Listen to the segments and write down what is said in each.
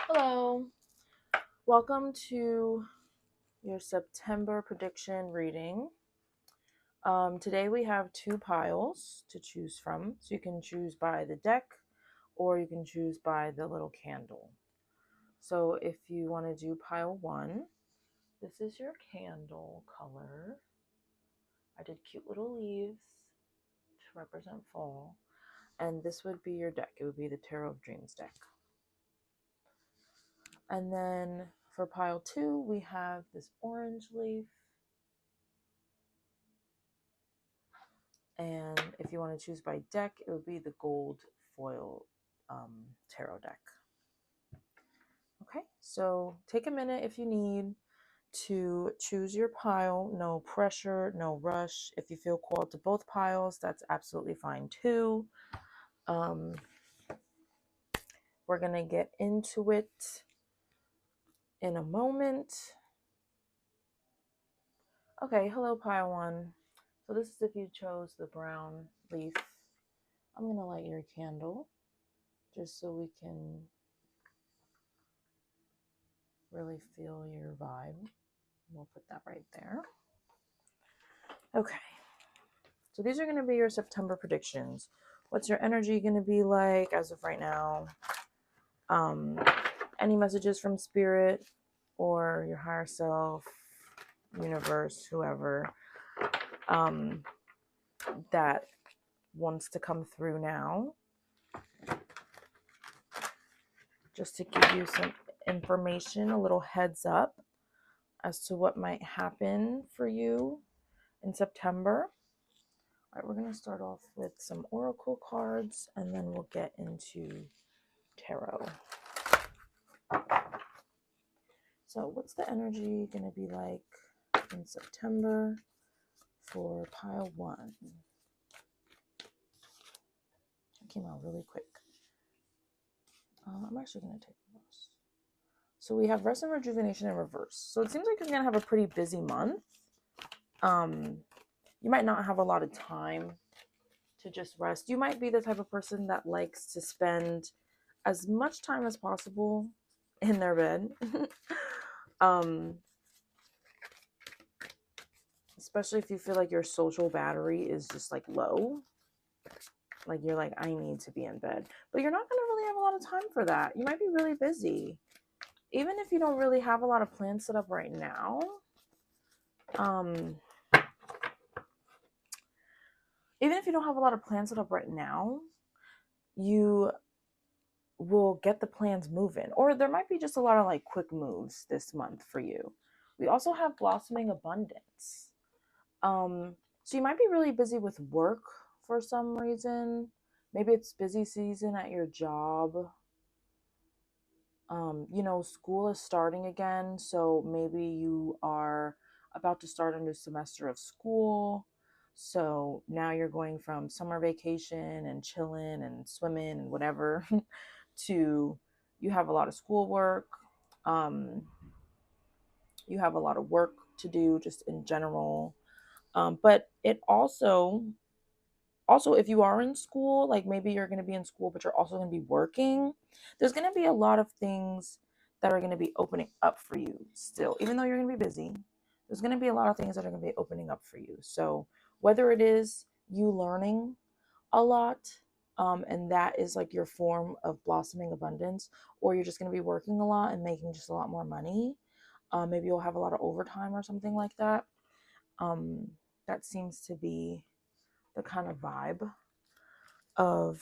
Hello, welcome to your September prediction reading. Today we have two piles to choose from, so you can choose by the deck or you can choose by the little candle. So if you want to do pile one, this is your candle color. I did cute little leaves to represent fall, and this would be your deck. It would be the Tarot of Dreams deck. And then for pile two, we have this orange leaf. And if you want to choose by deck, it would be the gold foil tarot deck. Okay, so take a minute if you need to choose your pile. No pressure, no rush. If you feel called to both piles, that's absolutely fine too. We're going to get into it in a moment. Okay, hello pile one. So this is if you chose the brown leaf. I'm going to light your candle just so we can really feel your vibe. We'll put that right there. Okay, so these are going to be your September predictions. What's your energy going to be like as of right now? Any messages from spirit or your higher self, universe, whoever, that wants to come through now, just to give you some information, a little heads up as to what might happen for you in September. All right, we're going to start off with some oracle cards and then we'll get into tarot. So what's the energy going to be like in September for pile one? It came out really quick. I'm actually going to take this. So we have rest and rejuvenation in reverse. So it seems like you're going to have a pretty busy month. You might not have a lot of time to just rest. You might be the type of person that likes to spend as much time as possible in their bed. Especially if you feel like your social battery is just like low. Like you're like, I need to be in bed. But you're not going to really have a lot of time for that. You might be really busy. Even if you don't really have a lot of plans set up right now. Even if you don't have a lot of plans set up right now, you will get the plans moving. Or there might be just a lot of like quick moves this month for you. We also have blossoming abundance. So you might be really busy with work for some reason. Maybe it's busy season at your job. School is starting again, so maybe you are about to start a new semester of school. So now you're going from summer vacation and chilling and swimming and whatever to you have a lot of schoolwork. You have a lot of work to do just in general. But it also if you are in school, like maybe you're going to be in school, but you're also going to be working, there's going to be a lot of things that are going to be opening up for you still. Even though you're going to be busy, there's going to be a lot of things that are going to be opening up for you. So whether it is you learning a lot, and that is like your form of blossoming abundance, or you're just going to be working a lot and making just a lot more money, maybe you'll have a lot of overtime or something like that. That seems to be the kind of vibe of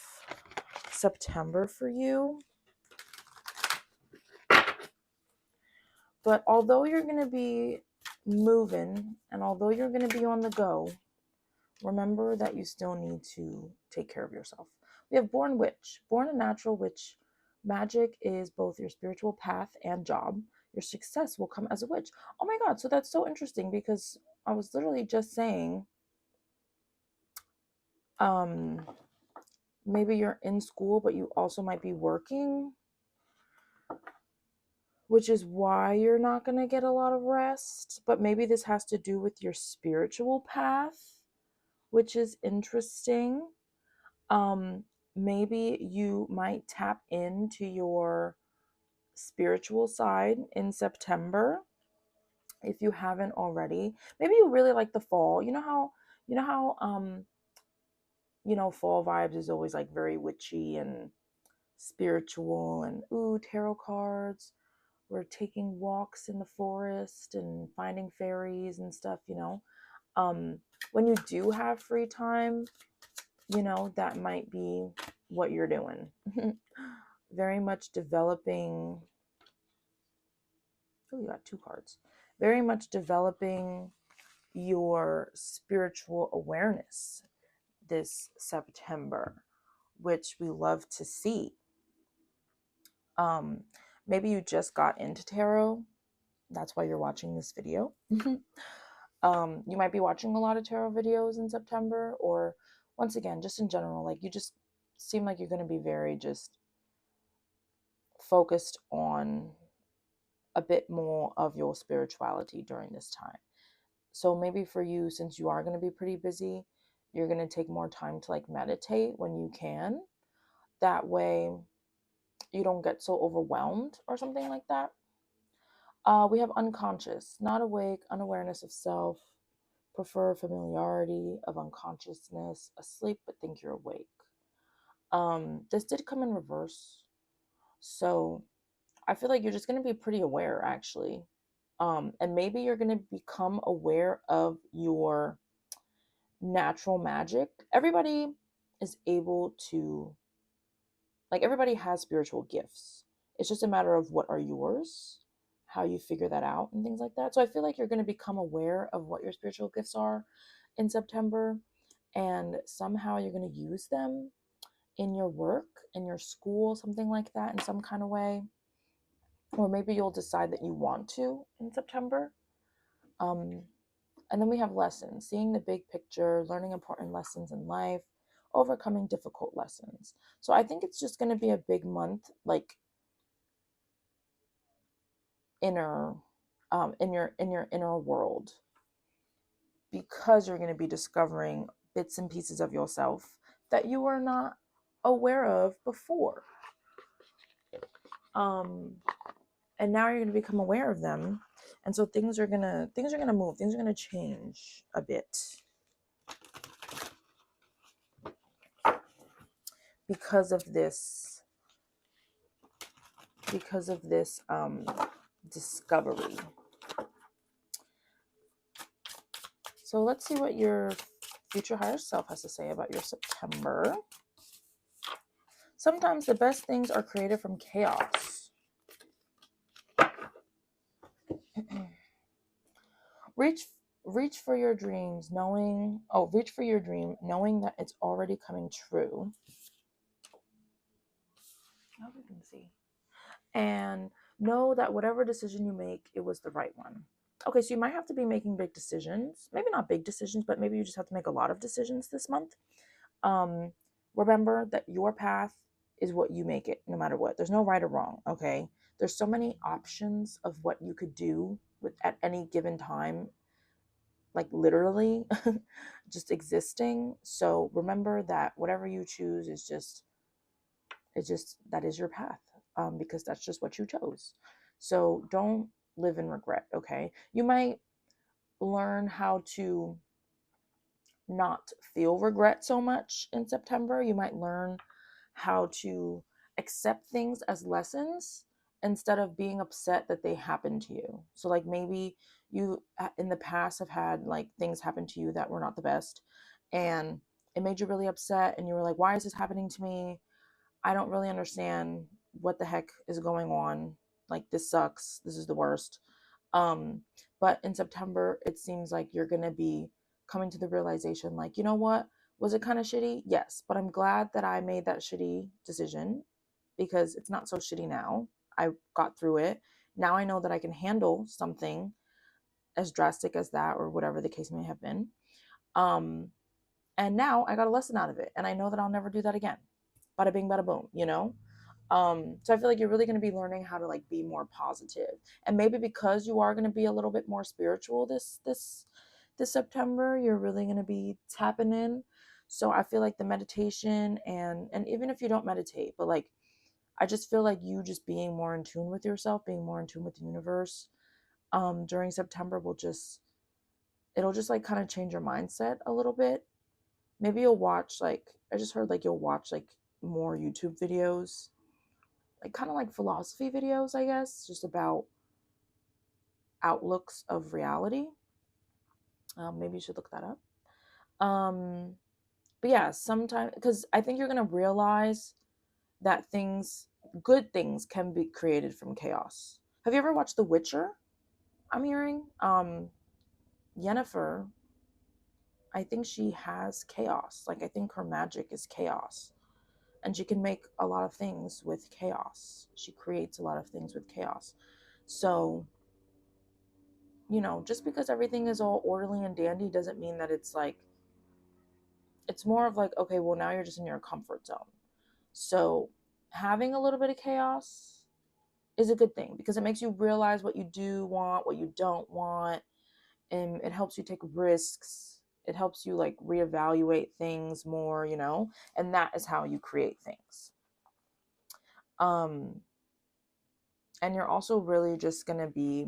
September for you. But although you're going to be moving and although you're going to be on the go, remember that you still need to take care of yourself. We have born witch. Born a natural witch. Magic is both your spiritual path and job. Your success will come as a witch. Oh my God, so that's so interesting because I was literally just saying, maybe you're in school, but you also might be working, which is why you're not going to get a lot of rest. But maybe this has to do with your spiritual path, which is interesting. Maybe you might tap into your spiritual side in September. If you haven't already, maybe you really like the fall. Fall vibes is always like very witchy and spiritual, and ooh, tarot cards. We're taking walks in the forest and finding fairies and stuff, um when you do have free time, that might be what you're doing. Very much developing. Oh, you got two cards. Very much developing your spiritual awareness this September, which we love to see. um Maybe you just got into tarot, that's why you're watching this video. You might be watching a lot of tarot videos in September, or once again, just in general, like you just seem like you're going to be very just focused on a bit more of your spirituality during this time. So maybe for you, since you are going to be pretty busy, you're going to take more time to like meditate when you can. That way you don't get so overwhelmed or something like that. We have unconscious, not awake, unawareness of self, prefer familiarity of unconsciousness, asleep but think you're awake. This did come in reverse. So I feel like you're just going to be pretty aware, actually. And maybe you're going to become aware of your natural magic. Everybody is able to, like, everybody has spiritual gifts. It's just a matter of what are yours, how you figure that out, and things like that. So I feel like you're going to become aware of what your spiritual gifts are in September, and somehow you're going to use them in your work, in your school, something like that, in some kind of way. Or maybe you'll decide that you want to in September. And then we have lessons, seeing the big picture, learning important lessons in life, overcoming difficult lessons. So I think it's just going to be a big month, like inner, in your inner world, because you're going to be discovering bits and pieces of yourself that you were not aware of before. And now you're going to become aware of them, and so things are gonna move, things are gonna change a bit because of this discovery. So let's see what your future higher self has to say about your September. Sometimes the best things are created from chaos. reach for your dreams, knowing that it's already coming true. I hope you can see. And know that whatever decision you make, it was the right one. Okay, so you might have to be making big decisions. Maybe not big decisions, but maybe you just have to make a lot of decisions this month. Remember that your path is what you make it, no matter what. There's no right or wrong, okay? There's so many options of what you could do at any given time, like literally just existing. So remember that whatever you choose is just that is your path, because that's just what you chose. So don't live in regret, okay? You might learn how to not feel regret so much in September. You might learn how to accept things as lessons instead of being upset that they happened to you. So like maybe you in the past have had like things happen to you that were not the best, and it made you really upset, and you were like, why is this happening to me? I don't really understand what the heck is going on. Like, this sucks. This is the worst. Um, but in September, it seems like you're going to be coming to the realization, like, you know what? Was it kind of shitty? Yes. But I'm glad that I made that shitty decision, because it's not so shitty now. I got through it. Now I know that I can handle something as drastic as that, or whatever the case may have been. And now I got a lesson out of it, and I know that I'll never do that again. Bada bing, bada boom, So I feel like you're really going to be learning how to like be more positive, and maybe because you are going to be a little bit more spiritual this September, you're really going to be tapping in. So I feel like the meditation, and even if you don't meditate, but like I just feel like you just being more in tune with yourself, being more in tune with the universe, during September it'll just like kind of change your mindset a little bit. Maybe you'll watch like, I just heard like you'll watch like more YouTube videos, like kind of like philosophy videos, I guess, just about outlooks of reality. Maybe you should look that up. But yeah, sometimes, because I think you're gonna realize that good things, can be created from chaos. Have you ever watched The Witcher? I'm hearing Yennefer, I think she has chaos. Like I think her magic is chaos. And she can make a lot of things with chaos. She creates a lot of things with chaos. So, just because everything is all orderly and dandy doesn't mean that it's more of like, okay, well, now you're just in your comfort zone. So, having a little bit of chaos is a good thing because it makes you realize what you do want, what you don't want, and it helps you take risks. It helps you like reevaluate things more, and that is how you create things. And you're also really just going to be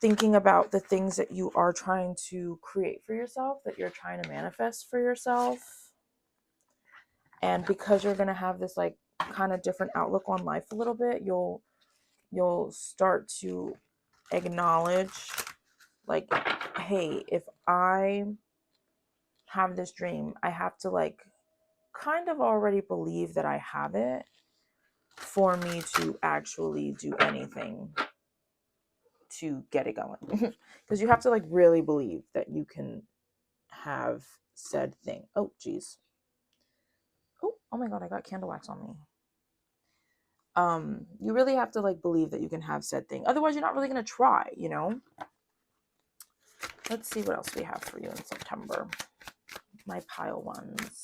thinking about the things that you are trying to create for yourself, that you're trying to manifest for yourself. And because you're going to have this like kind of different outlook on life a little bit, you'll start to acknowledge like, hey, if I have this dream, I have to like kind of already believe that I have it for me to actually do anything to get it going. Because you have to like really believe that you can have said thing. Oh geez. Oh my god, I got candle wax on me. You really have to like believe that you can have said thing, otherwise you're not really going to try. Let's see what else we have for you in September, my pile ones.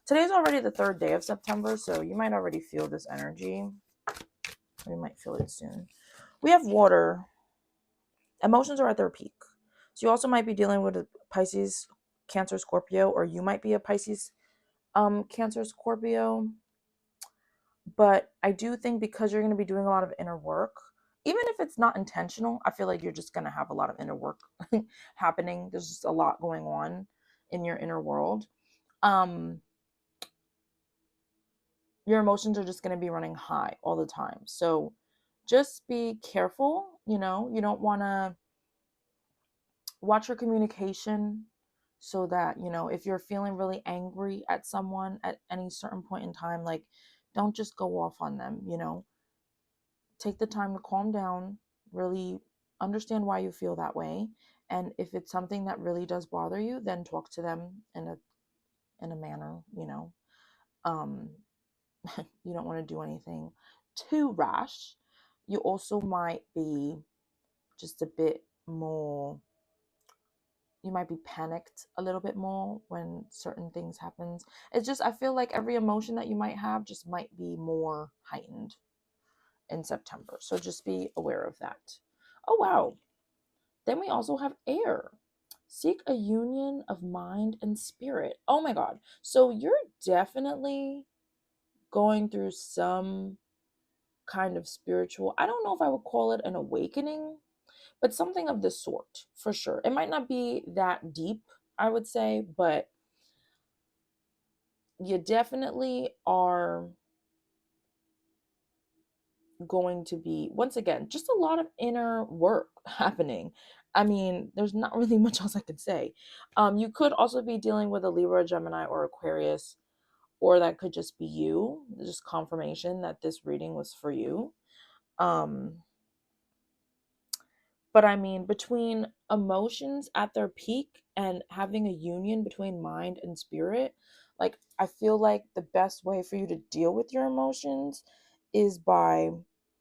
Today's already the 3rd day of September, so you might already feel this energy. We might feel it soon. We have water. Emotions are at their peak. So you also might be dealing with a Pisces, Cancer, Scorpio, or you might be a Pisces, Cancer, Scorpio. But I do think because you're going to be doing a lot of inner work, even if it's not intentional, I feel like you're just going to have a lot of inner work happening. There's just a lot going on in your inner world. Your emotions are just going to be running high all the time. So just be careful. You don't want to watch your communication so that, if you're feeling really angry at someone at any certain point in time, like don't just go off on them, take the time to calm down, really understand why you feel that way. And if it's something that really does bother you, then talk to them in a manner, you don't want to do anything too rash. You also might be just a bit more, you might be panicked a little bit more when certain things happens. It's just, I feel like every emotion that you might have just might be more heightened in September. So just be aware of that. Oh, wow. Then we also have air. Seek a union of mind and spirit. Oh my God. So you're definitely going through some kind of spiritual, I don't know if I would call it an awakening, but something of the sort for sure. It might not be that deep, I would say, but you definitely are going to be, once again, just a lot of inner work happening. I mean, there's not really much else I could say. You could also be dealing with a Libra, Gemini, or Aquarius, or that could just be you, just confirmation that this reading was for you. But I mean, between emotions at their peak and having a union between mind and spirit, like I feel like the best way for you to deal with your emotions is by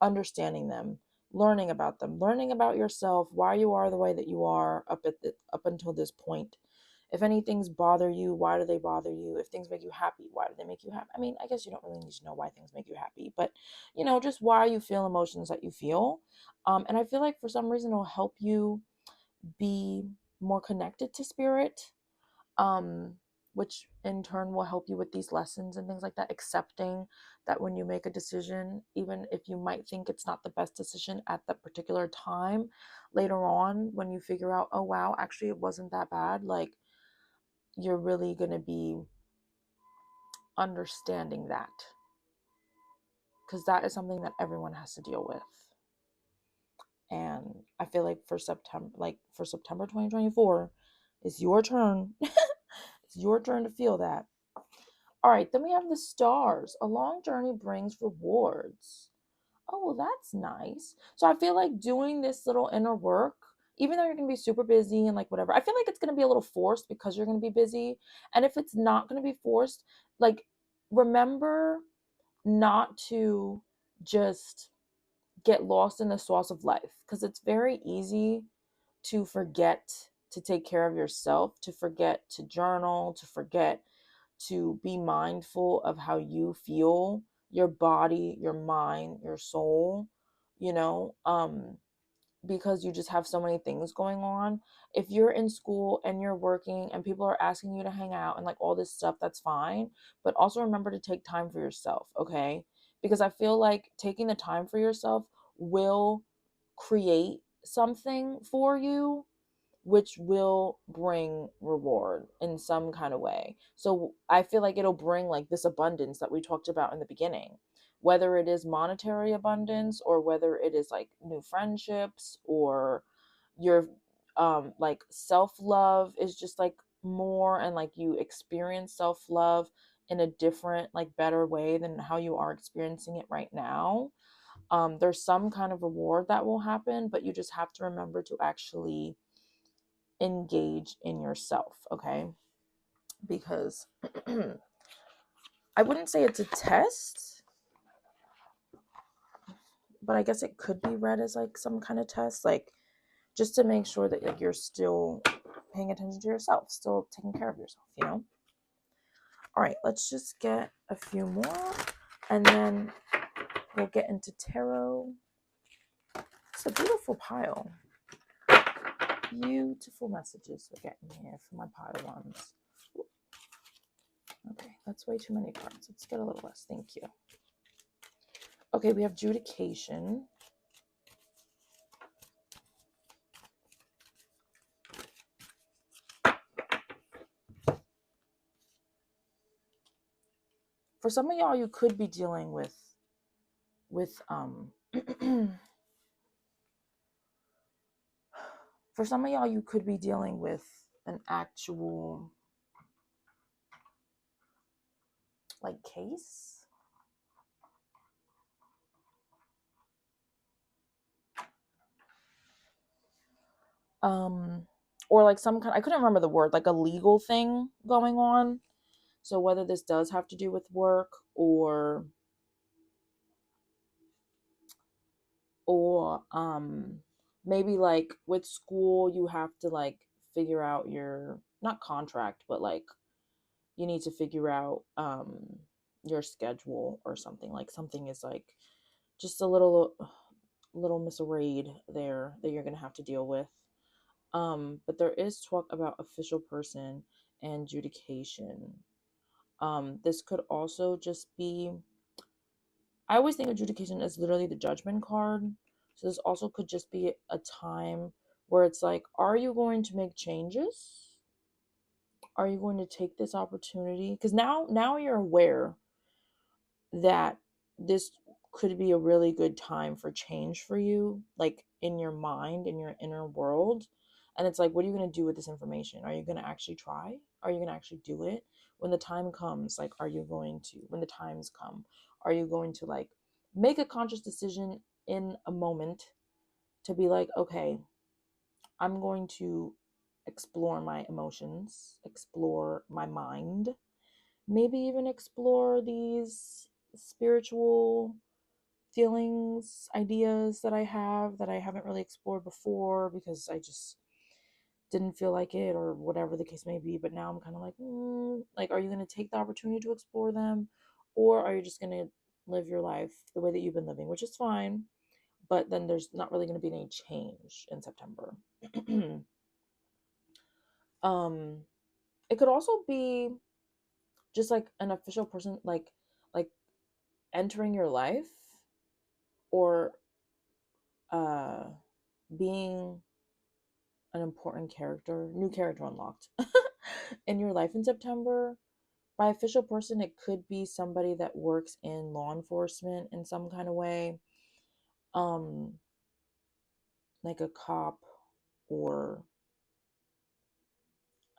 understanding them, learning about them, learning about yourself, why you are the way that you are up until this point. If any things bother you, why do they bother you? If things make you happy, why do they make you happy? I mean, I guess you don't really need to know why things make you happy, but just why you feel emotions that you feel. And I feel like for some reason it'll help you be more connected to spirit, um, which in turn will help you with these lessons and things like that. Accepting that when you make a decision, even if you might think it's not the best decision at that particular time, later on when you figure out, oh wow, actually it wasn't that bad, like you're really going to be understanding that, because that is something that everyone has to deal with. And I feel like for September 2024, it's your turn. It's your turn to feel that. All right, then we have the stars. A long journey brings rewards. Oh, well, that's nice. So I feel like doing this little inner work, even though you're going to be super busy and like whatever, I feel like it's going to be a little forced because you're going to be busy. And if it's not going to be forced, like remember not to just get lost in the sauce of life, because it's very easy to forget to take care of yourself, to forget to journal, to forget to be mindful of how you feel, your body, your mind, your soul, you know, because you just have so many things going on. If you're in school and you're working and people are asking you to hang out and like all this stuff, that's fine. But also remember to take time for yourself, okay? Because I feel like taking the time for yourself will create something for you which will bring reward in some kind of way. So I feel like it'll bring like this abundance that we talked about in the beginning, whether it is monetary abundance or whether it is like new friendships or your like self-love is just like more, and like you experience self-love in a different like better way than how you are experiencing it right now. There's some kind of reward that will happen, but you just have to remember to actually engage in yourself, okay? Because I wouldn't say it's a test, but I guess it could be read as like some kind of test, like just to make sure that like you're still paying attention to yourself, still taking care of yourself, you know? All right, let's just get a few more and then we'll get into tarot. It's a beautiful pile. Beautiful messages we're getting here from my pile ones. Okay, that's way too many cards. Let's get a little less. Thank you. Okay, we have adjudication. For some of y'all, you could be dealing with for some of y'all, you could be dealing with an actual like case. Or like some kind, I couldn't remember the word, like a legal thing going on. So whether this does have to do with work or maybe like with school you have to like figure out your, not contract, but like you need to figure out your schedule or something, like something is like just a little misarrayed there that you're gonna have to deal with. But there is talk about official person and adjudication. This could also just be, I always think adjudication is literally the judgment card. So this also could just be a time where it's like, are you going to make changes? Are you going to take this opportunity? Because now you're aware that this could be a really good time for change for you, like in your mind, in your inner world. And it's like, what are you going to do with this information? Are you going to actually try? Are you going to actually do it? When the time comes, like, are you going to, when the times come, are you going to like make a conscious decision in a moment to be like, okay, I'm going to explore my emotions, explore my mind, maybe even explore these spiritual feelings, ideas that I have that I haven't really explored before because I just didn't feel like it or whatever the case may be. But now I'm kind of like, are you going to take the opportunity to explore them, or are you just going to live your life the way that you've been living, which is fine, but then there's not really going to be any change in September. It could also be just like an official person, like entering your life, or being an important character, new character unlocked in your life in September. By official person, it could be somebody that works in law enforcement in some kind of way, um, like a cop, or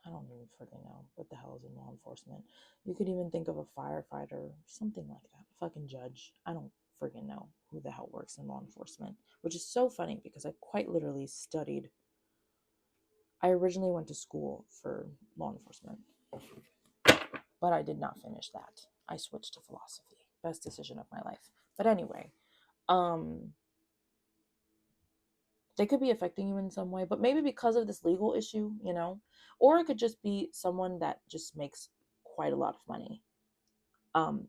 I don't even freaking know what the hell is in law enforcement. You could even think of a firefighter, something like that. A fucking judge. I don't freaking know who the hell works in law enforcement, which is so funny because I quite literally studied. I originally went to school for law enforcement, but I did not finish that. I switched to philosophy. Best decision of my life. But anyway, um, they could be affecting you in some way, but maybe because of this legal issue, you know, or it could just be someone that just makes quite a lot of money.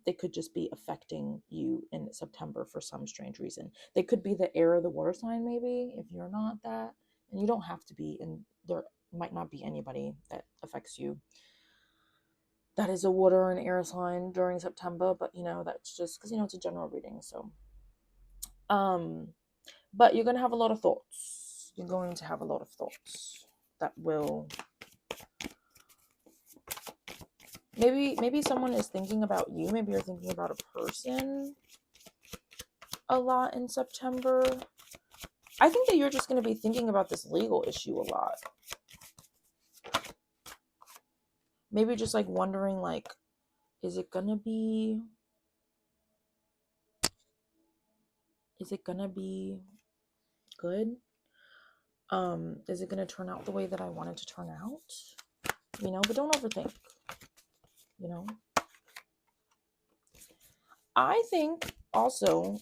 They could just be affecting you in September for some strange reason. They could be the air or the water sign, maybe, if you're not that. And you don't have to be, and there might not be anybody that affects you that is a water and air sign during September, but you know, that's just because, you know, it's a general reading. So, um, but you're going to have a lot of thoughts. You're going to have a lot of thoughts that will, maybe someone is thinking about you. Maybe you're thinking about a person a lot in September. I think that you're just going to be thinking about this legal issue a lot. Maybe just like wondering, like, is it going to be good? Is it going to turn out the way that I want it to turn out? You know, but don't overthink, you know. I think also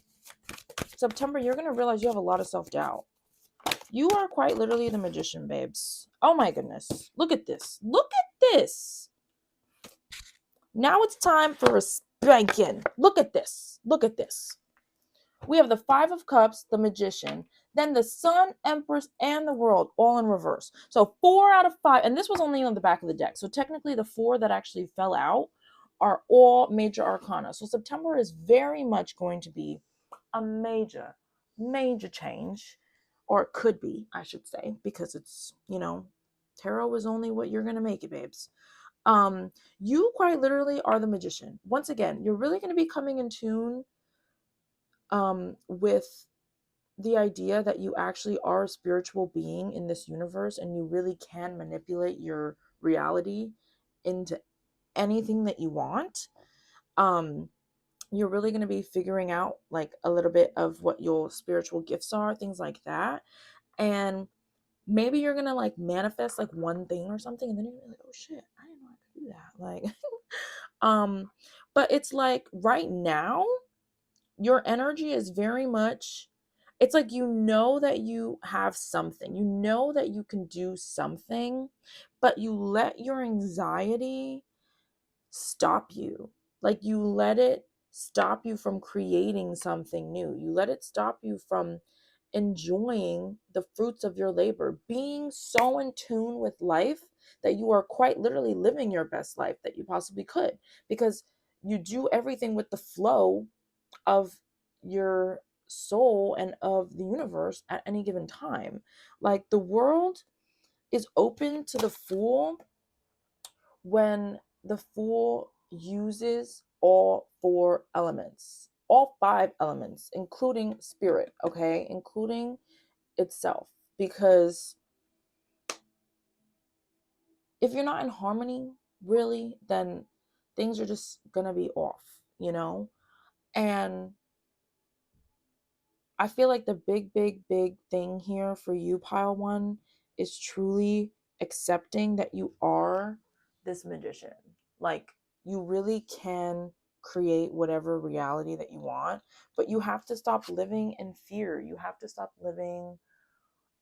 September, you're going to realize you have a lot of self-doubt. You are quite literally the magician, babes. Oh my goodness. Look at this. Look at this. Now it's time for a spanking. Look at this. Look at this. We have the Five of Cups, the Magician, then the Sun, Empress, and the World, all in reverse. So 4 out of 5, and this was only on the back of the deck. So technically the 4 that actually fell out are all major arcana. So September is very much going to be a major, major change, or it could be, I should say, because it's, you know, tarot is only what you're going to make it, babes. You quite literally are the magician. Once again, you're really going to be coming in tune with the idea that you actually are a spiritual being in this universe, and you really can manipulate your reality into anything that you want. You're really going to be figuring out like a little bit of what your spiritual gifts are, things like that. And maybe you're going to like manifest like one thing or something, and then you're like, oh shit, I didn't know I could do that. Like, but it's like right now, your energy is very much, it's like, you know that you have something, you know that you can do something, but you let your anxiety stop you. Like, you let it stop you from creating something new. You let it stop you from enjoying the fruits of your labor, being so in tune with life that you are quite literally living your best life that you possibly could, because you do everything with the flow of your soul and of the universe at any given time. Like, the world is open to the Fool when the Fool uses all 4 elements, all 5 elements, including spirit, okay, including itself. Because if you're not in harmony, really, then things are just gonna be off, you know. And I feel like the big thing here for you, pile one, is truly accepting that you are this magician. Like, you really can create whatever reality that you want, but you have to stop living in fear. You have to stop living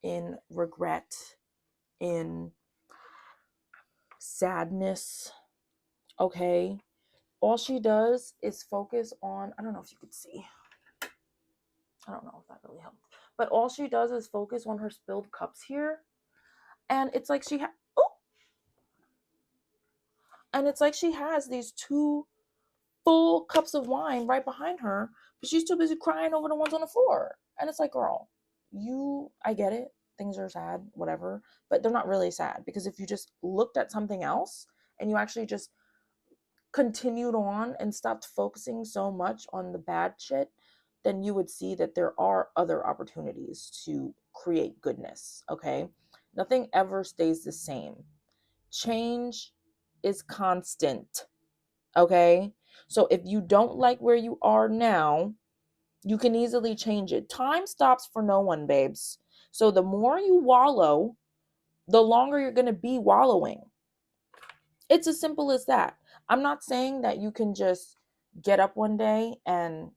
in regret, in sadness, okay? All she does is focus on, I don't know if you could see, I don't know if that really helped. But all she does is focus on her spilled cups here. And it's like oh, And it's like she has these 2 full cups of wine right behind her, but she's too busy crying over the ones on the floor. And it's like, girl, I get it. Things are sad, whatever, but they're not really sad, because if you just looked at something else and you actually just continued on and stopped focusing so much on the bad shit, then you would see that there are other opportunities to create goodness, okay? Nothing ever stays the same. Change is constant, okay? So if you don't like where you are now, you can easily change it. Time stops for no one, babes. So the more you wallow, the longer you're going to be wallowing. It's as simple as that. I'm not saying that you can just get up one day and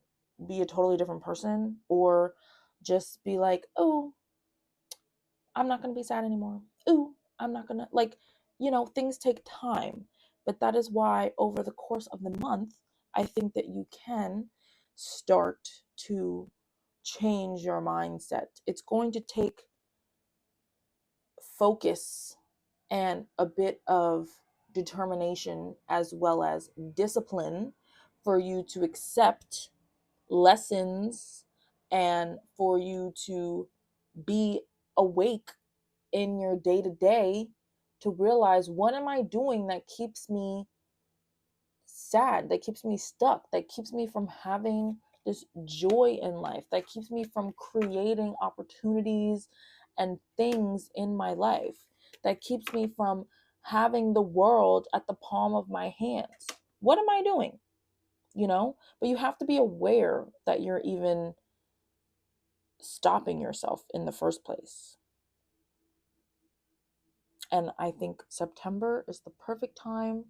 be a totally different person, or just be like, oh, I'm not going to be sad anymore. Ooh, I'm not going to, like, things take time. But that is why over the course of the month, I think that you can start to change your mindset. It's going to take focus and a bit of determination as well as discipline for you to accept lessons and for you to be awake in your day to day to realize, what am I doing that keeps me sad, that keeps me stuck, that keeps me from having this joy in life, that keeps me from creating opportunities and things in my life, that keeps me from having the world at the palm of my hands. What am I doing? But you have to be aware that you're even stopping yourself in the first place. And I think September is the perfect time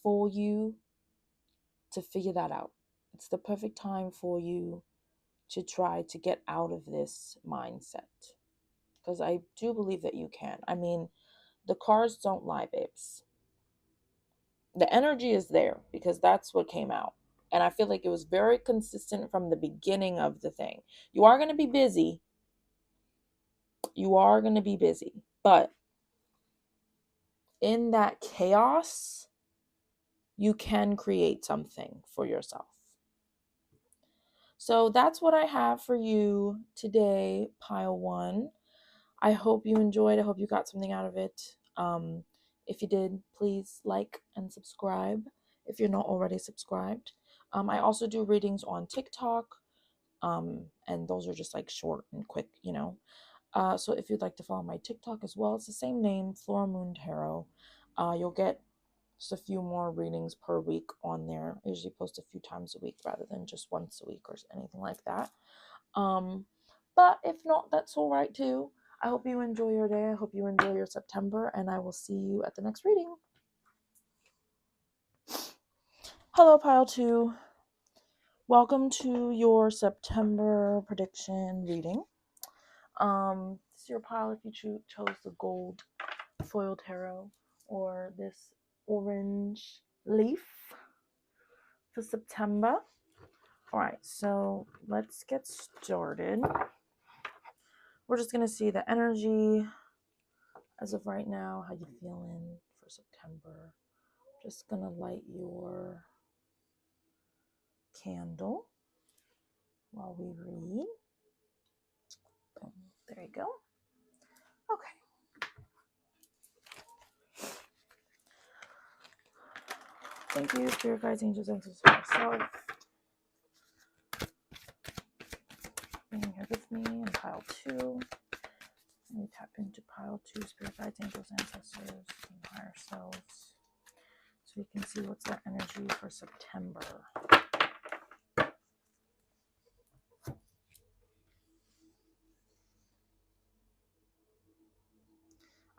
for you to figure that out. It's the perfect time for you to try to get out of this mindset. Because I do believe that you can. I mean, the cards don't lie, babes. The energy is there because that's what came out. And I feel like it was very consistent from the beginning of the thing. You are going to be busy. You are going to be busy. But in that chaos, you can create something for yourself. So that's what I have for you today, pile 1. I hope you enjoyed. I hope you got something out of it. If you did, please like and subscribe if you're not already subscribed. I also do readings on TikTok, and those are just like short and quick, So if you'd like to follow my TikTok as well, it's the same name, FloralMoonTarot. You'll get just a few more readings per week on there. I usually post a few times a week rather than just once a week or anything like that. But if not, that's all right too. I hope you enjoy your day. I hope you enjoy your September, and I will see you at the next reading. Hello, pile 2. Welcome to your September prediction reading. This is your pile if you chose the gold foil tarot or this orange leaf for September. All right, so let's get started. We're just going to see the energy as of right now, how you feeling for September. Just going to light your candle while we read. Boom. There you go. Okay. Thank you, Spirit Guides, Angels, Ancestors, myself, being here with me in pile 2. Let me tap into pile 2, Spirit Guides, Angels, Ancestors, and higher selves, so we can see what's their energy for September.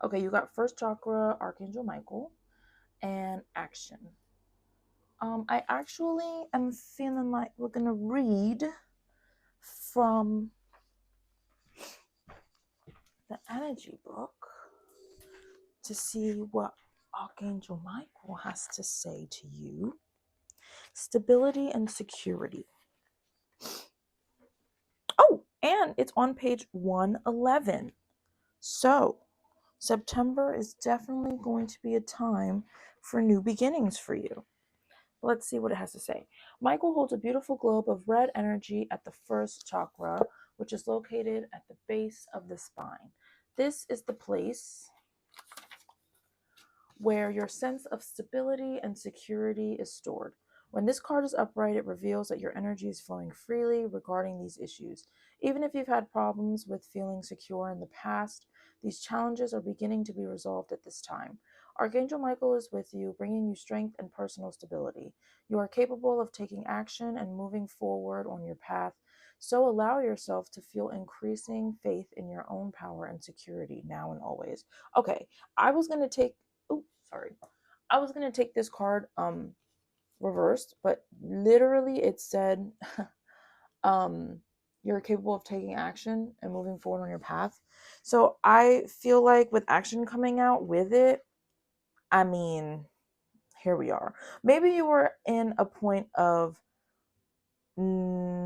Okay, you got first chakra, Archangel Michael, and action. I actually am feeling like we're gonna read from the energy book to see what Archangel Michael has to say to you. Stability and security. Oh, and it's on page 111. So September is definitely going to be a time for new beginnings for you. Let's see what it has to say. Michael holds a beautiful globe of red energy at the first chakra, which is located at the base of the spine. This is the place where your sense of stability and security is stored. When this card is upright, it reveals that your energy is flowing freely regarding these issues. Even if you've had problems with feeling secure in the past, these challenges are beginning to be resolved at this time. Archangel Michael is with you, bringing you strength and personal stability. You are capable of taking action and moving forward on your path, so allow yourself to feel increasing faith in your own power and security now and always. Okay, I was going to take oh, sorry. I was gonna take this card reversed, but literally it said um you're capable of taking action and moving forward on your path. So I feel like with action coming out with it, I mean, here we are. Maybe you were in a point of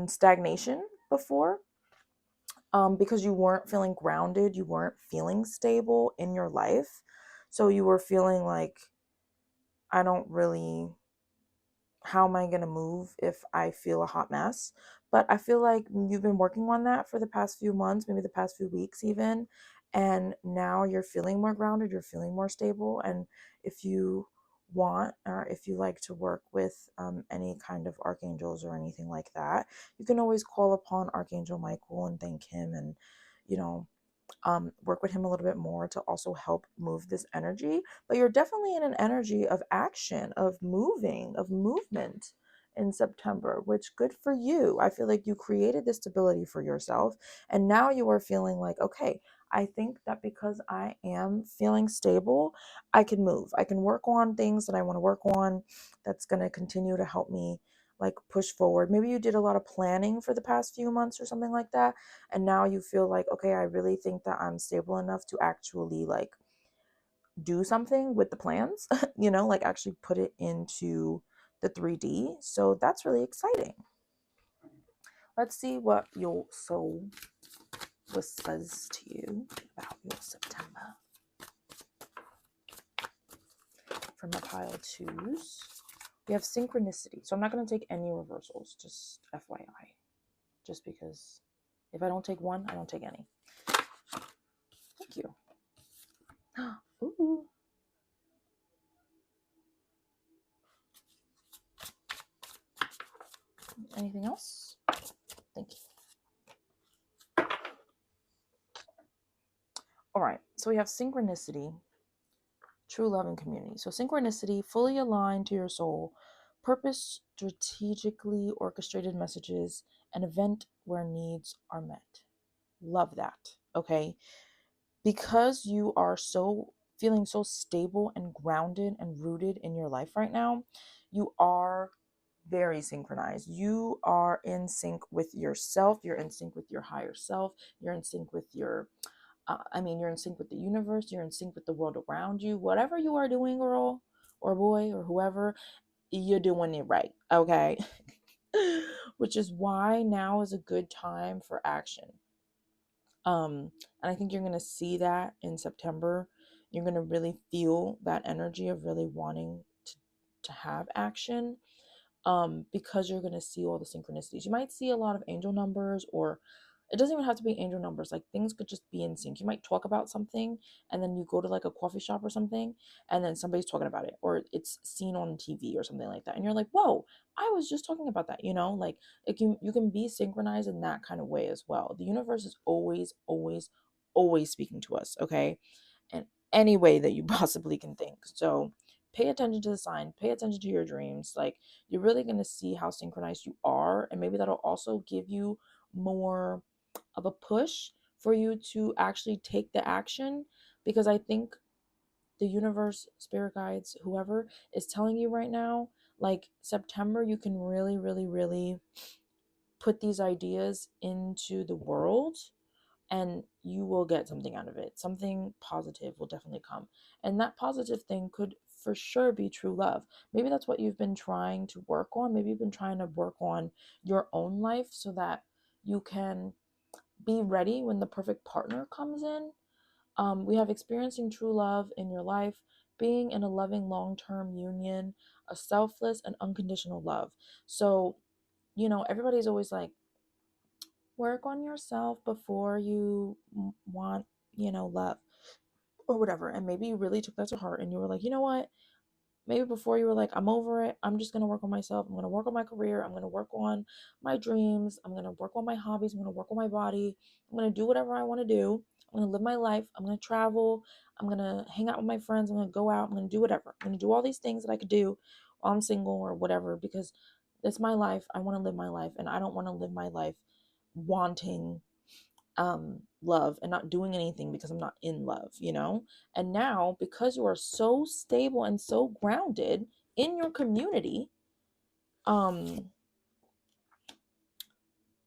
stagnation before, because you weren't feeling grounded, you weren't feeling stable in your life. So you were feeling like, I don't really, how am I going to move if I feel a hot mess? But I feel like you've been working on that for the past few months, maybe the past few weeks even. And now you're feeling more grounded, you're feeling more stable. And if you want, or if you like to work with any kind of archangels or anything like that, you can always call upon Archangel Michael and thank him, and, you know, work with him a little bit more to also help move this energy. But you're definitely in an energy of action, of moving, of movement in September, which good for you. I feel like you created this stability for yourself, and now you are feeling like, okay, I think that because I am feeling stable, I can move. I can work on things that I want to work on that's going to continue to help me like push forward. Maybe you did a lot of planning for the past few months or something like that, and now you feel like, okay, I really think that I'm stable enough to actually like do something with the plans, like actually put it into the 3D. So that's really exciting. Let's see what your soul whispers to you about your September from a pile of twos. We have synchronicity, so I'm not going to take any reversals, just FYI, just because if I don't take one, I don't take any. Thank you. Ooh. Anything else? Thank you. All right, so we have synchronicity, true love, and community. So synchronicity, fully aligned to your soul, purpose, strategically orchestrated messages, an event where needs are met. Love that. Okay, because you are so feeling so stable and grounded and rooted in your life right now, you are very synchronized. You are in sync with yourself. You're in sync with your higher self. You're in sync with your you're in sync with the universe. You're in sync with the world around you. Whatever you are doing, girl or boy or whoever, you're doing it right. Okay. Which is why now is a good time for action. And I think you're going to see that in September. You're going to really feel that energy of really wanting to have action, because you're going to see all the synchronicities. You might see a lot of angel numbers, or it doesn't even have to be angel numbers. Like things could just be in sync. You might talk about something and then you go to like a coffee shop or something, and then somebody's talking about it, or it's seen on TV or something like that. And you're like, whoa, I was just talking about that, like you can be synchronized in that kind of way as well. The universe is always, always, always speaking to us, okay? In any way that you possibly can think. So pay attention to the sign, pay attention to your dreams. Like you're really going to see how synchronized you are, and maybe that'll also give you more of a push for you to actually take the action, because I think the universe, spirit guides, whoever is telling you right now, like September, you can really, really, really put these ideas into the world, and you will get something out of it. Something positive will definitely come. And that positive thing could for sure be true love. Maybe that's what you've been trying to work on. Maybe you've been trying to work on your own life so that you can be ready when the perfect partner comes in. We have experiencing true love in your life, being in a loving long-term union, a selfless and unconditional love. So, everybody's always like, work on yourself before you want, love or whatever. And maybe you really took that to heart and you were like, you know what? Maybe before you were like, I'm over it. I'm just going to work on myself. I'm going to work on my career. I'm going to work on my dreams. I'm going to work on my hobbies. I'm going to work on my body. I'm going to do whatever I want to do. I'm going to live my life. I'm going to travel. I'm going to hang out with my friends. I'm going to go out. I'm going to do whatever. I'm going to do all these things that I could do while I'm single or whatever, because it's my life. I want to live my life, and I don't want to live my life wanting love and not doing anything because I'm not in love. And now, because you are so stable and so grounded in your community, um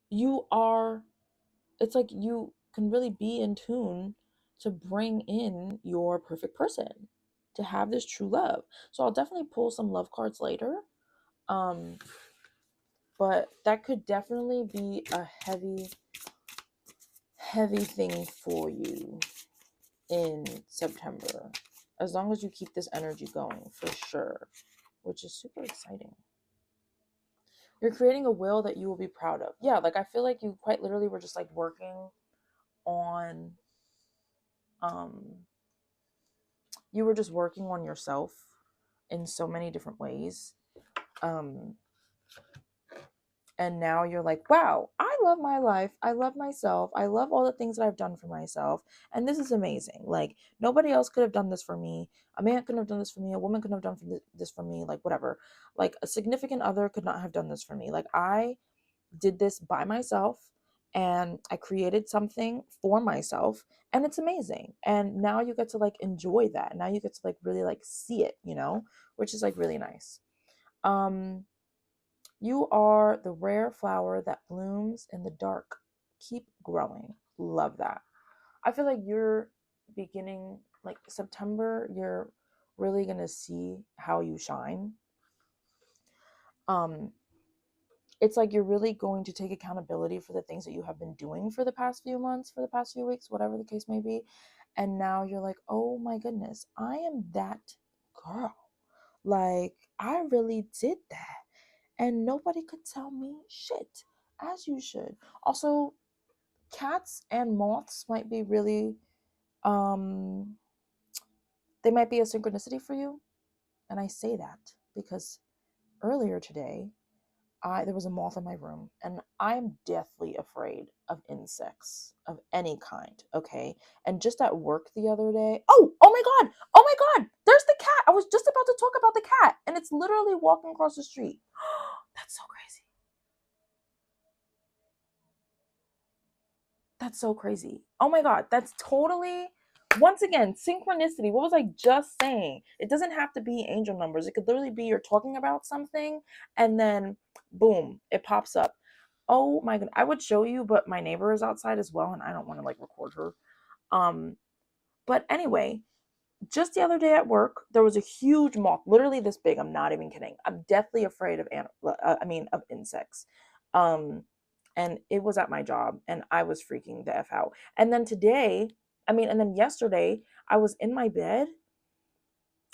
you are it's like you can really be in tune to bring in your perfect person, to have this true love. So I'll definitely pull some love cards later, um but that could definitely be a heavy thing for you in September, as long as you keep this energy going, for sure, which is super exciting. You're creating a will that you will be proud of. Yeah, like I feel like you quite literally were just like working on um you were just working on yourself in so many different ways. Um and now you're like, wow, I love my life, I love myself, I love all the things that I've done for myself, and this is amazing. Like, nobody else could have done this for me. A man couldn't have done this for me, a woman couldn't have done this for me, like whatever. Like, a significant other could not have done this for me. Like, I did this by myself, and I created something for myself, and it's amazing. And now you get to like enjoy that. Now you get to like really like see it, which is like really nice. um you are the rare flower that blooms in the dark. Keep growing. Love that. I feel like you're beginning, like September, you're really going to see how you shine. Um, it's like you're really going to take accountability for the things that you have been doing for the past few months, for the past few weeks, whatever the case may be. And now you're like, oh my goodness, I am that girl. Like, I really did that. And nobody could tell me shit, as you should. Also, cats and moths might be really, um they might be a synchronicity for you. And I say that because earlier today, there was a moth in my room, and I'm deathly afraid of insects of any kind. Okay, and just at work the other day, oh my god, oh my god, there's the cat. I was just about to talk about the cat, and it's literally walking across the street. That's so crazy. That's so crazy. Oh my God. That's totally, once again, synchronicity. What was I just saying? It doesn't have to be angel numbers. It could literally be you're talking about something and then boom, it pops up. Oh my God. I would show you, but my neighbor is outside as well and I don't want to like record her. Um, but anyway, just the other day at work, there was a huge moth, literally this big. I'm not even kidding. I'm deathly afraid of of insects. Um, and it was at my job, and I was freaking the f out. And then today, and then yesterday, I was in my bed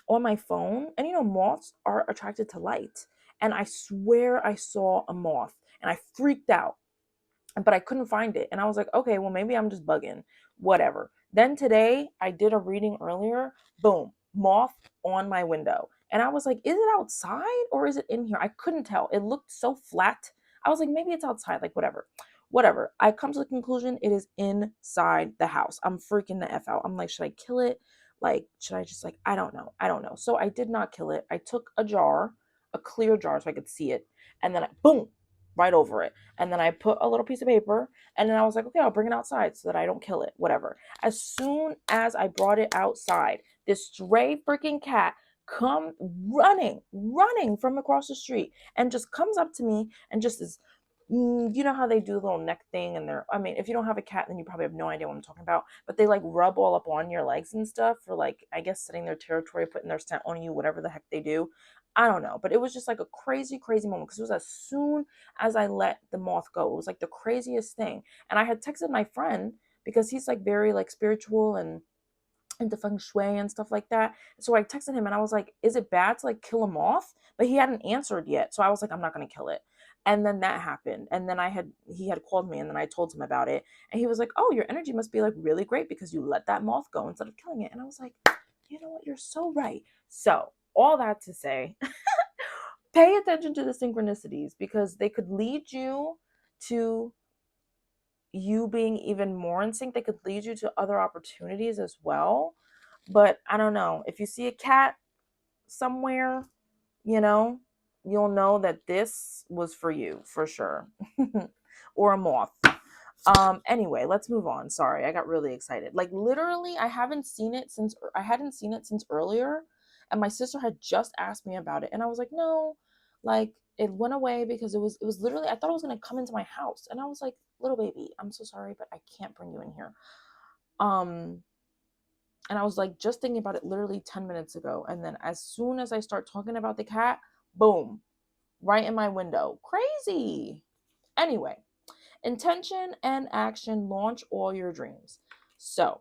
on my phone, and moths are attracted to light. And I swear I saw a moth, and I freaked out, but I couldn't find it. And I was like, okay, well, maybe I'm just bugging, whatever. Then today, I did a reading earlier, boom, moth on my window. And I was like, is it outside or is it in here? I couldn't tell. It looked so flat. I was like, maybe it's outside, like whatever. Whatever. I come to the conclusion it is inside the house. I'm freaking the F out. I'm like, should I kill it? Like, should I just like, I don't know. I don't know. So I did not kill it. I took a jar, a clear jar so I could see it. And then boom, right over it. And then I put a little piece of paper, and then I was like, okay, I'll bring it outside so that I don't kill it, whatever. As soon as I brought it outside, this stray freaking cat come running from across the street and just comes up to me and just is, you know how they do the little neck thing, and if you don't have a cat, then you probably have no idea what I'm talking about, but they like rub all up on your legs and stuff for like, I guess, setting their territory, putting their scent on you, whatever the heck they do. I don't know, but it was just like a crazy, crazy moment because it was as soon as I let the moth go. It was like the craziest thing. And I had texted my friend because he's like very like spiritual and into feng shui and stuff like that. So I texted him and I was like, is it bad to like kill a moth? But he hadn't answered yet. So I was like, I'm not going to kill it. And then that happened. And then he had called me and then I told him about it. And he was like, oh, your energy must be like really great because you let that moth go instead of killing it. And I was like, you know what? You're so right. So all that to say, pay attention to the synchronicities because they could lead you to you being even more in sync. They could lead you to other opportunities as well. But I don't know. If you see a cat somewhere, you know, you'll know that this was for you for sure. Or a moth. Anyway, let's move on. Sorry, I got really excited. Like literally, I hadn't seen it since earlier, and my sister had just asked me about it, and I was like, no, like it went away because it was literally I thought it was gonna come into my house, and I was like, little baby, I'm so sorry, but I can't bring you in here. And I was like just thinking about it literally 10 minutes ago, and then as soon as I start talking about the cat, boom, right in my window. Crazy. Anyway, intention and action launch all your dreams. So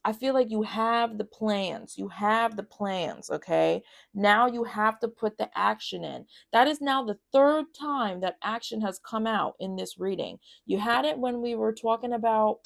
I feel like you have the plans. You have the plans, okay? Now you have to put the action in. That is now the third time that action has come out in this reading. You had it when we were talking about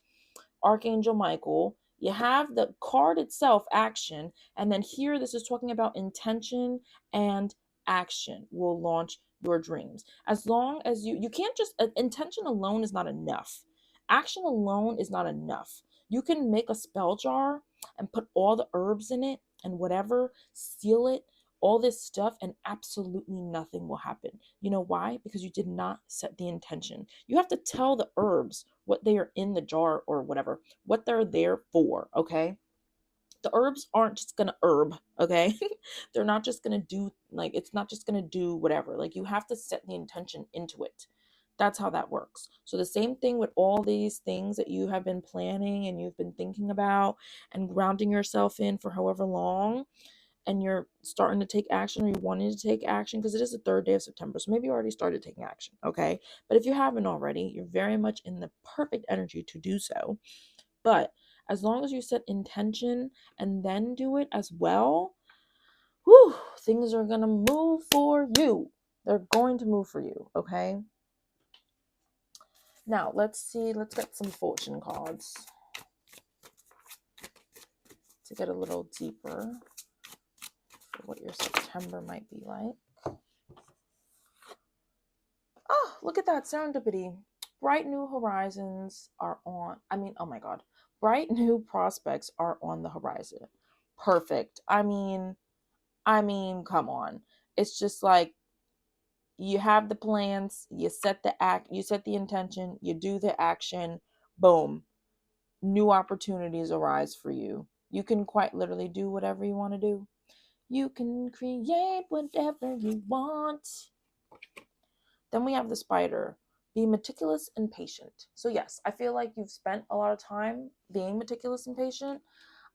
Archangel Michael. You have the card itself, action, and then here this is talking about intention and action will launch your dreams. As long as you can't just intention alone is not enough. Action alone is not enough. You can make a spell jar and put all the herbs in it and whatever, seal it, all this stuff, and absolutely nothing will happen. You know why? Because you did not set the intention. You have to tell the herbs what they are in the jar or whatever, what they're there for, okay? The herbs aren't just gonna herb, okay? They're not just gonna do, like, it's not just gonna do whatever. Like, you have to set the intention into it. That's how that works. So the same thing with all these things that you have been planning and you've been thinking about and grounding yourself in for however long, and you're starting to take action or you're wanting to take action because it is the third day of September. So maybe you already started taking action, okay? But if you haven't already, you're very much in the perfect energy to do so. But as long as you set intention and then do it as well, whew, things are going to move for you. They're going to move for you, okay? Now, let's see. Let's get some fortune cards to get a little deeper for what your September might be like. Oh, look at that serendipity. Bright new horizons are on. Oh my God. Bright new prospects are on the horizon. Perfect. Come on. It's just like you have the plans, you set the intention, you do the action, boom. New opportunities arise for you. You can quite literally do whatever you want to do. You can create whatever you want. Then we have the spider. Be meticulous and patient. So yes, I feel like you've spent a lot of time being meticulous and patient.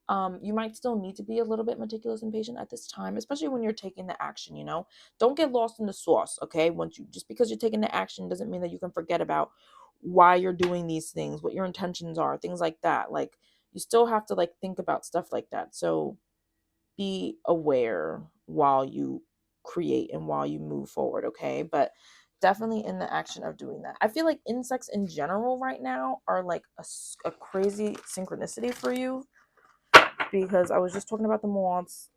You might still need to be a little bit meticulous and patient at this time, especially when you're taking the action, you know? Don't get lost in the sauce, okay? Just because you're taking the action doesn't mean that you can forget about why you're doing these things, what your intentions are, things like that. Like you still have to like think about stuff like that. So be aware while you create and while you move forward, okay? But definitely in the action of doing that. I feel like insects in general right now are like a crazy synchronicity for you because I was just talking about the moths.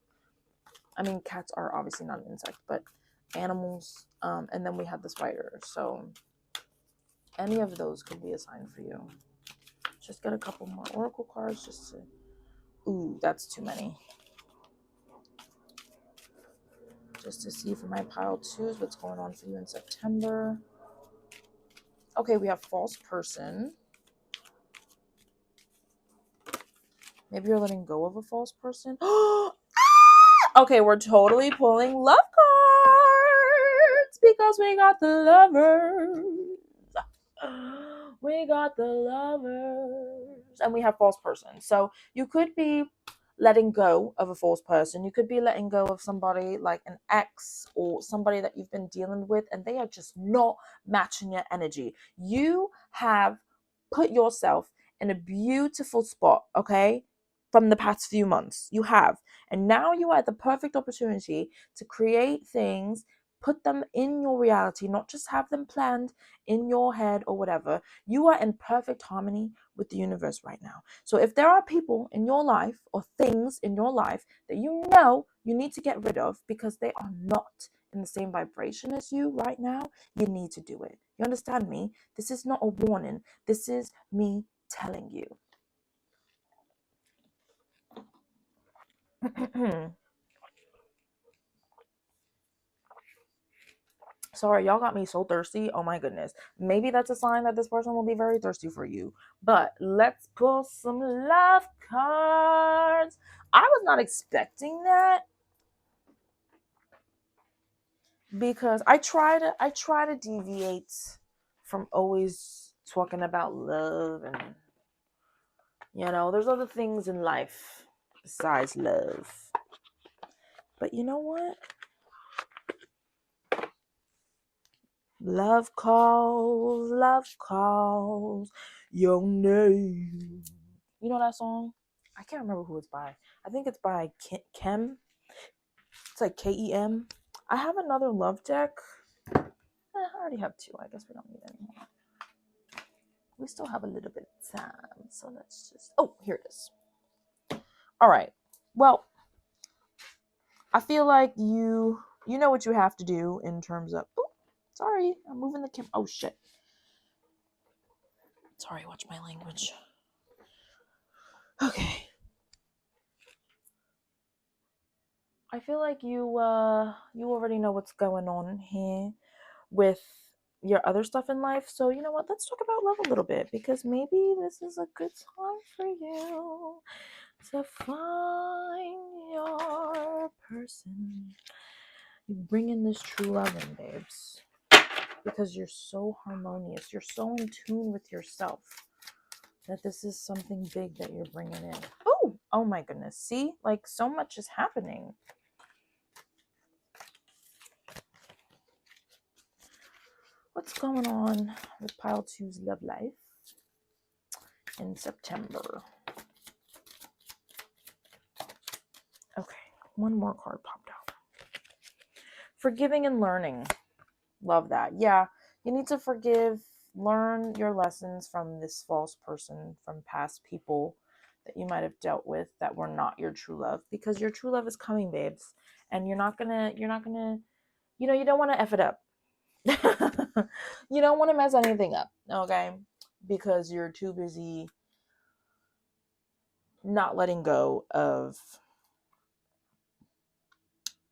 Cats are obviously not an insect, but animals. And then we had the spider. So any of those could be a sign for you. Just get a couple more oracle cards just to... Ooh, that's too many. Just to see for my pile twos what's going on for you in September. Okay, we have false person. Maybe you're letting go of a false person. Okay, we're totally pulling love cards because we got the lovers. We got the lovers. And we have false person. So you could be letting go of a false person. You could be letting go of somebody like an ex or somebody that you've been dealing with and they are just not matching your energy. You have put yourself in a beautiful spot, okay? from the past few months. You have. And now you are at the perfect opportunity to create things, put them in your reality, not just have them planned in your head or whatever. You are in perfect harmony with the universe right now. So if there are people in your life or things in your life that you know you need to get rid of because they are not in the same vibration as you right now, you need to do it. You understand me? This is not a warning. This is me telling you. Sorry, y'all got me so thirsty. Oh my goodness. Maybe that's a sign that this person will be very thirsty for you. But let's pull some love cards. I was not expecting that because I try to deviate from always talking about love, and there's other things in life besides love. But you know what? Love calls your name. You know that song? I can't remember who it's by. I think it's by Kem. It's like Kem. I have another love deck. I already have two. I guess we don't need any more. We still have a little bit of time. So let's just... Oh, here it is. All right. Well, I feel like you know what you have to do in terms of... Oh, sorry. I'm moving the camera. Oh, shit. Sorry, watch my language. Okay. I feel like you already know what's going on here with your other stuff in life. So you know what? Let's talk about love a little bit, because maybe this is a good time for you to find your person. You bring in this true love in, babes, because you're so harmonious. You're so in tune with yourself that this is something big that you're bringing in. Oh my goodness. See, like so much is happening. What's going on with Pile 2's love life in September? Okay, one more card popped out. Forgiving and learning. Love that. Yeah, you need to forgive, learn your lessons from this false person, from past people that you might have dealt with that were not your true love, because your true love is coming, babes. And you're not gonna, you don't want to F it up. You don't want to mess anything up, okay? Because you're too busy not letting go of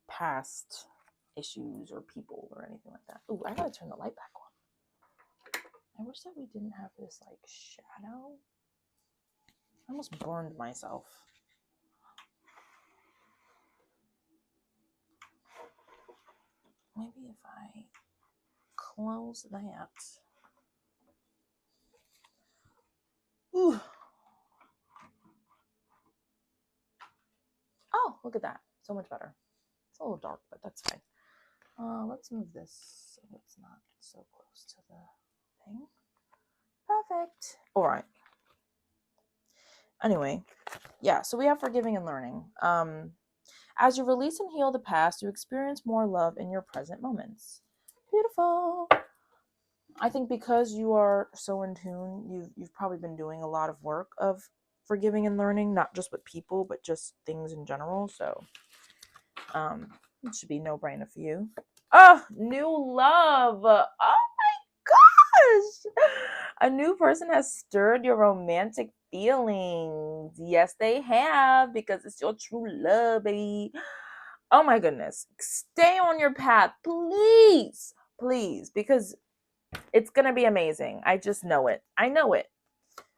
past issues or people or anything like that. Ooh, I gotta turn the light back on. I wish that we didn't have this like shadow. I almost burned myself. Maybe if I close that. Ooh. Oh, look at that. So much better. It's a little dark, but that's fine. Let's move this so it's not so close to the thing. Perfect. All right. Anyway, yeah, so we have forgiving and learning. As you release and heal the past, you experience more love in your present moments. Beautiful. I think because you are so in tune, you've probably been doing a lot of work of forgiving and learning, not just with people, but just things in general. So it should be no-brainer for you. Oh, new love. Oh my gosh. A new person has stirred your romantic feelings. Yes, they have, because it's your true love, baby. Oh my goodness. Stay on your path, please. Please, because it's going to be amazing. I just know it. I know it.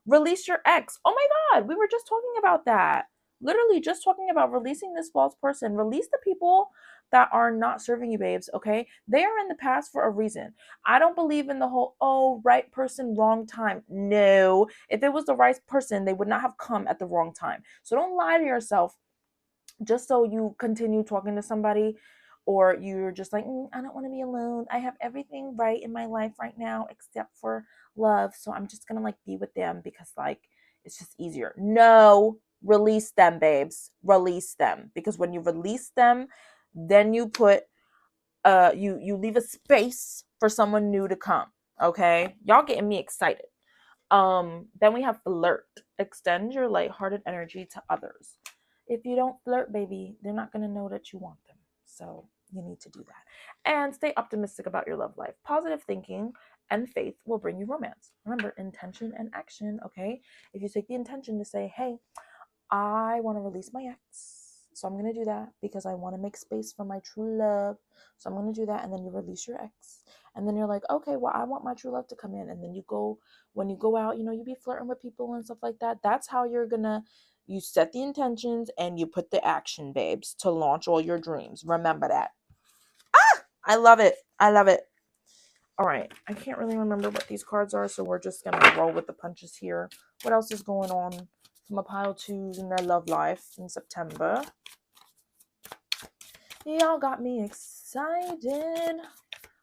Release your ex. Oh my God. We were just talking about that. Literally just talking about releasing this false person. Release the people that are not serving you, babes, okay? They are in the past for a reason. I don't believe in the whole, right person, wrong time. No. If it was the right person, they would not have come at the wrong time. So don't lie to yourself just so you continue talking to somebody, or you're just like, I don't want to be alone. I have everything right in my life right now except for love. So I'm just going to like be with them because like it's just easier. No, release them, babes. Release them. Because when you release them, then you put you leave a space for someone new to come. Okay? Y'all getting me excited. Then we have flirt. Extend your lighthearted energy to others. If you don't flirt, baby, they're not gonna know that you want them. So you need to do that. And stay optimistic about your love life. Positive thinking and faith will bring you romance. Remember, intention and action, okay? If you take the intention to say, hey, I want to release my ex. So I'm going to do that because I want to make space for my true love. So I'm going to do that. And then you release your ex. And then you're like, okay, well, I want my true love to come in. And then you go, when you go out, you be flirting with people and stuff like that. That's how you set the intentions and you put the action, babes, to launch all your dreams. Remember that. I love it. I love it. All right. I can't really remember what these cards are. So we're just going to roll with the punches here. What else is going on? From a pile twos in their love life in September. Y'all got me excited.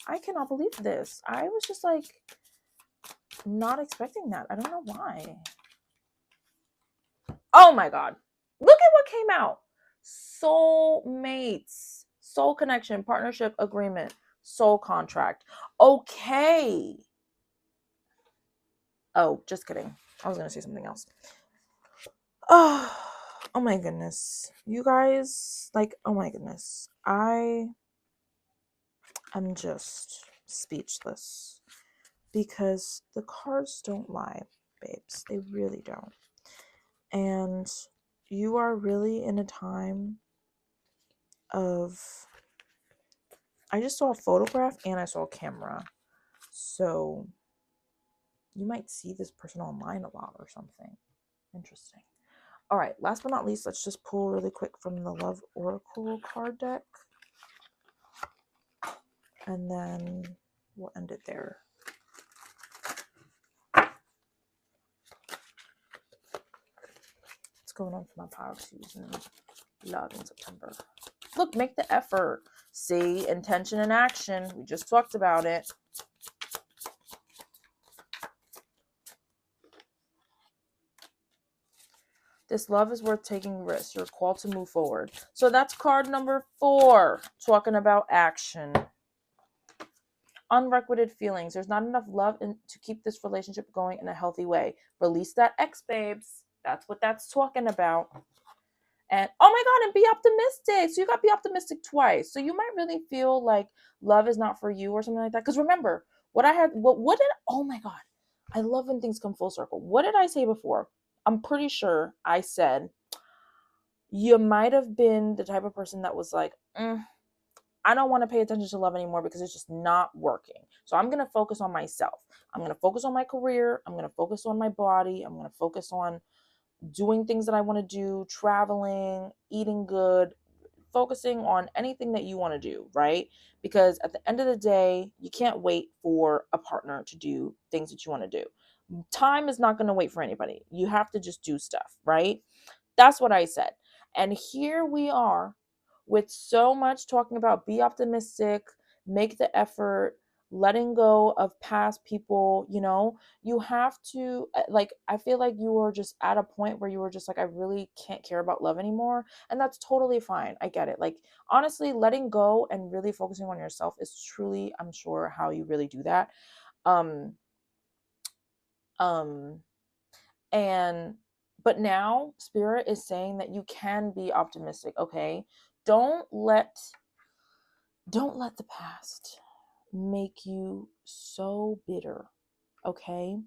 I cannot believe this. I was just like not expecting that. I don't know why. Oh my God. Look at what came out. Soul mates, soul connection, partnership agreement, soul contract. Okay. Oh, just kidding. I was going to say something else. Oh my goodness. You guys, like, oh my goodness. I'm just speechless because the cards don't lie, babes. They really don't. And you are really in a time of, I just saw a photograph and I saw a camera. So you might see this person online a lot or something. Interesting. All right, last but not least, let's just pull really quick from the Love Oracle card deck. And then we'll end it there. What's going on for my power season? Love in September. Look, make the effort. See, intention and action. We just talked about it. This love is worth taking risks. You're called to move forward. So that's card number 4, talking about action. Unrequited feelings. There's not enough love to keep this relationship going in a healthy way. Release that ex, babes. That's what that's talking about. And oh my God, and be optimistic. So you got to be optimistic twice. So you might really feel like love is not for you or something like that. Because remember, oh my God, I love when things come full circle. What did I say before? I'm pretty sure I said you might have been the type of person that was like, I don't want to pay attention to love anymore because it's just not working. So I'm going to focus on myself. I'm going to focus on my career. I'm going to focus on my body. I'm going to focus on doing things that I want to do, traveling, eating good, focusing on anything that you want to do, right? Because at the end of the day, you can't wait for a partner to do things that you want to do. Time is not going to wait for anybody. You have to just do stuff, right? That's what I said. And here we are with so much talking about be optimistic, make the effort, letting go of past people. You have to, like, I feel like you were just at a point where you were just like, I really can't care about love anymore. And that's totally fine. I get it. Like, honestly, letting go and really focusing on yourself is truly, I'm sure, how you really do that. Um, um, and but now Spirit is saying that you can be optimistic, okay? Don't let the past make you so bitter, okay?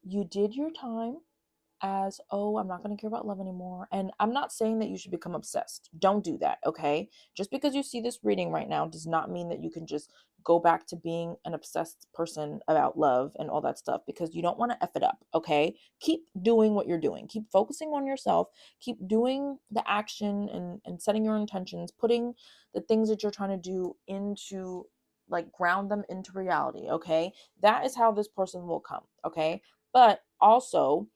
You did your time as, oh, I'm not going to care about love anymore. And I'm not saying that you should become obsessed. Don't do that, okay? Just because you see this reading right now does not mean that you can just go back to being an obsessed person about love and all that stuff, because you don't want to F it up, okay? Keep doing what you're doing. Keep focusing on yourself. Keep doing the action and setting your intentions, putting the things that you're trying to do into, like, ground them into reality, okay? That is how this person will come, okay? But also,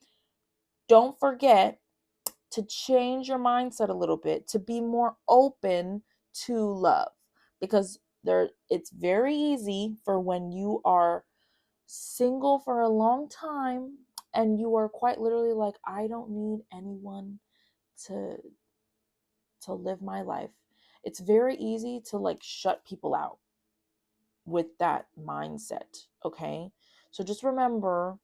don't forget to change your mindset a little bit to be more open to love, because it's very easy for when you are single for a long time and you are quite literally like, I don't need anyone to live my life. It's very easy to like shut people out with that mindset, okay? So just remember,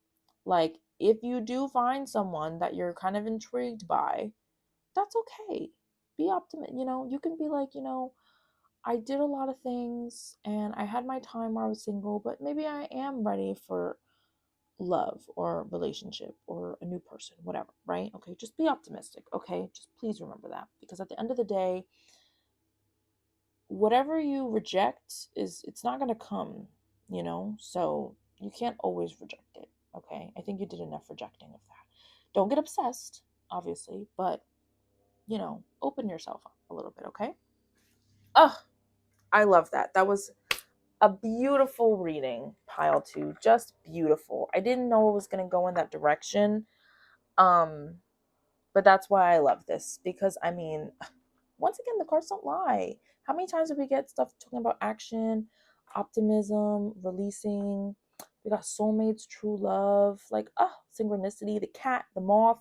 like, if you do find someone that you're kind of intrigued by, that's okay. Be optimistic. You can be like, I did a lot of things and I had my time where I was single, but maybe I am ready for love or relationship or a new person, whatever, right? Okay, just be optimistic, okay? Just please remember that, because at the end of the day, whatever you reject it's not going to come, so you can't always reject it, okay? I think you did enough rejecting of that. Don't get obsessed, obviously, but open yourself up a little bit, okay? Oh, I love that. That was a beautiful reading, pile 2. Just beautiful. I didn't know it was going to go in that direction, but that's why I love this, because I mean, once again, the cards don't lie. How many times did we get stuff talking about action, optimism, releasing? We got soulmates, true love, like, synchronicity, the cat, the moth.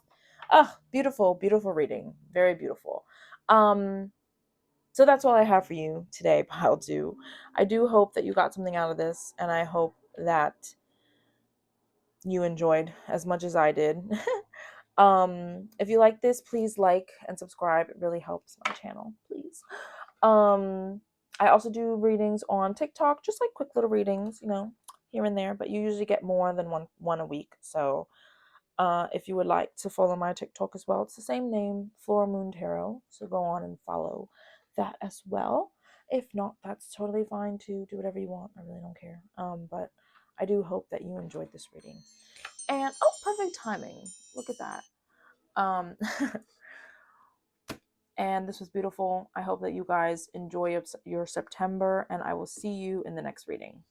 Beautiful, beautiful reading. Very beautiful. So that's all I have for you today, pile 2. I do hope that you got something out of this, and I hope that you enjoyed as much as I did. If you like this, please like and subscribe. It really helps my channel, please. I also do readings on TikTok, just like quick little readings, here and there, but you usually get more than one a week. So if you would like to follow my TikTok as well, it's the same name, FloralMoonTarot. So go on and follow that as well. If not, that's totally fine too. Do whatever you want. I really don't care. But I do hope that you enjoyed this reading. And perfect timing. Look at that. Um, and this was beautiful. I hope that you guys enjoy your September, and I will see you in the next reading.